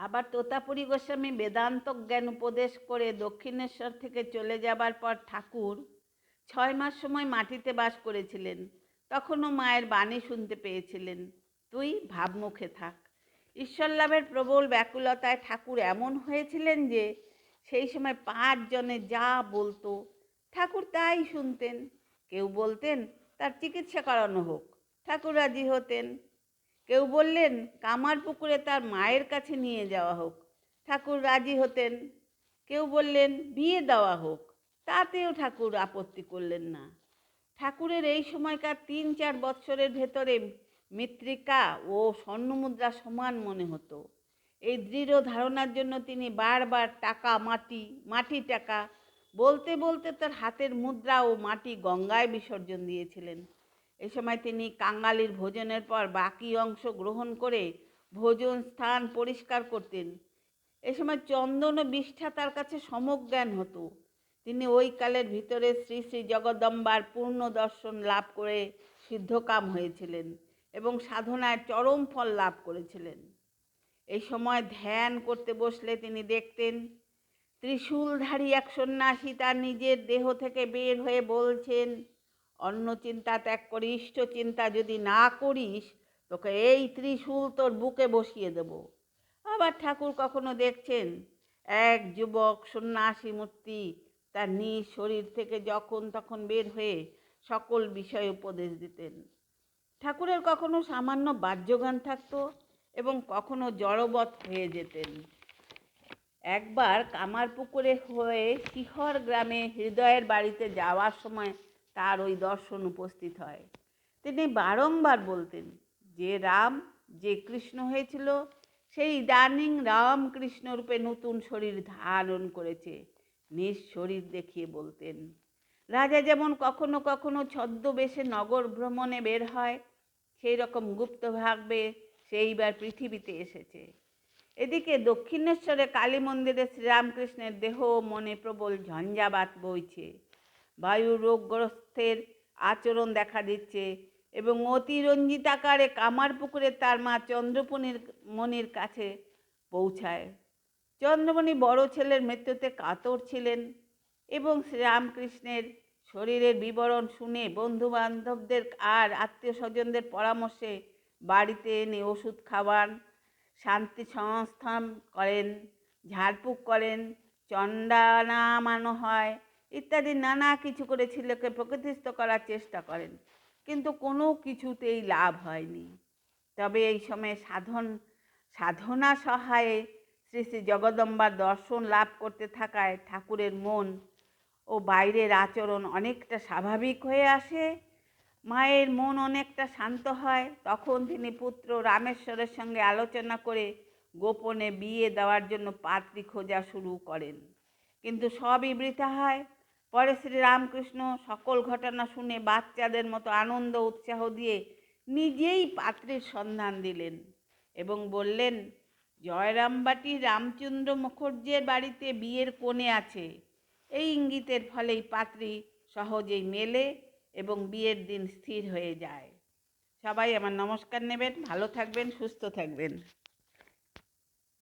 আবার তোতাপুরী গোস্বামী বেদান্ত জ্ঞান উপদেশ করে দক্ষিণেশ্বর থেকে চলে যাবার পর ঠাকুর 6 মাস সময় মাটিতে বাস করেছিলেন। তখনও মায়ের বাণী শুনতে পেয়েছিলেন, তুই ভাবমুখে থাক। ঈশ্বর লাভের প্রবল ব্যাকুলতায় ঠাকুর এমন হয়েছিলেন যে সেই সময় 5 জনে যা বলতো ঠাকুর তাই শুনতেন। কেউ বলতেন তার চিকিৎসা করানো হোক, ঠাকুর রাজি হতেন। কেউ বললেন কামারপুকুরে তার মায়ের কাছে নিয়ে যাওয়া হোক, ঠাকুর রাজি হতেন। কেউ বললেন বিয়ে দেওয়া হোক, তাতেও ঠাকুর আপত্তি করলেন না। ঠাকুরের এই সময়কার 3-4 বৎসরের ভেতরে মৃত্তিকা ও স্বর্ণমুদ্রা সমান মনে হতো। এই দৃঢ় ধারণার জন্য তিনি বারবার টাকা মাটি, মাটি টাকা বলতে বলতে তার হাতের মুদ্রা ও মাটি গঙ্গায় বিসর্জন দিয়েছিলেন। এ সময় তিনি কাঙালির ভোজনের পর বাকি অংশ গ্রহণ করে ভোজন স্থান পরিষ্কার করতেন। এ সময় চন্দন ও বিষ্ঠা তার কাছে সমজ্ঞান হতো। তিনি ওই কালের ভিতরে শ্রী শ্রী জগদম্বার পূর্ণ দর্শন লাভ করে সিদ্ধকাম হয়েছিলেন এবং সাধনায় চরম ফল লাভ করেছিলেন। এই সময় ধ্যান করতে বসলে তিনি দেখতেন ত্রিশূলধারী এক সন্ন্যাসী তার নিজের দেহ থেকে বের হয়ে বলছেন, অন্য চিন্তা ত্যাগ করে ইষ্ট চিন্তা যদি না করিস তোকে এই ত্রিশূল তোর বুকে বসিয়ে দেব। আবার ঠাকুর কখনো দেখছেন এক যুবক সন্ন্যাসী মূর্তি তার নিজ শরীর থেকে যখন তখন বের হয়ে সকল বিষয়ে উপদেশ দিতেন। ঠাকুরের কখনো সামান্য বাহ্যজ্ঞান থাকতো এবং কখনো জড়বৎ হয়ে যেতেন। একবার কামারপুকুরে হয়ে শিহর গ্রামে হৃদয়ের বাড়িতে যাওয়ার সময় তার ওই দর্শন উপস্থিত হয়। তিনি বারংবার বলতেন যে রাম, যে কৃষ্ণ হয়েছিল সেই ইদানিং রামকৃষ্ণ রূপে নতুন শরীর ধারণ করেছে। নিজ শরীর দেখিয়ে বলতেন। রাজা যেমন কখনো কখনো ছদ্মবেশে নগর ভ্রমণে বের হয়, সেই রকম গুপ্তভাবে সেইবার পৃথিবীতে এসেছে। এদিকে দক্ষিণেশ্বরে কালী মন্দিরে শ্রীরামকৃষ্ণের দেহ মনে প্রবল ঝঞ্ঝাবাত বইছে। বায়ু রোগগ্রস্তের আচরণ দেখা দিচ্ছে এবং অতিরঞ্জিত আকারে কামারপুকুরে তার মা চন্দ্রমণির কাছে পৌঁছায়। চন্দ্রমণি বড় ছেলের মৃত্যুতে কাতর ছিলেন এবং শ্রীরামকৃষ্ণের শরীরের বিবরণ শুনে বন্ধু বান্ধবদের আর আত্মীয় স্বজনদের পরামর্শে বাড়িতে এনে ওষুধ খাওয়ান, শান্তি সংস্থান করেন, ঝাড়ফুঁক করেন, চণ্ডা নামানো হয় ইত্যাদি নানা কিছু করে ছেলেকে প্রকৃতিস্থ করার চেষ্টা করেন, কিন্তু কোনো কিছুতেই লাভ হয়নি। তবে এই সময় সাধনা সহায়ে শ্রী শ্রী জগদম্বার দর্শন লাভ করতে থাকায় ঠাকুরের মন ও বাইরের আচরণ অনেকটা স্বাভাবিক হয়ে আসে। মায়ের মন অনেকটা শান্ত হয়। তখন তিনি পুত্র রামেশ্বরের সঙ্গে আলোচনা করে গোপনে বিয়ে দেওয়ার জন্য পাত্রী খোঁজা শুরু করেন, কিন্তু সবই বৃথা হয়। পরে শ্রীরামকৃষ্ণ সকল ঘটনা শুনে বাচ্চাদের মতো আনন্দ উৎসাহ দিয়ে নিজেই পাত্রীর সন্ধান দিলেন এবং বললেন, জয়রামবাটি রামচন্দ্র মুখার্জির বাড়িতে বিয়ের কোণে আছে। এই ইঙ্গিতের ফলেই পাত্রী সহজেই মেলে এবং বিয়ের দিন স্থির হয়ে যায়। সবাই আমার নমস্কার নেবেন, ভালো থাকবেন, সুস্থ থাকবেন।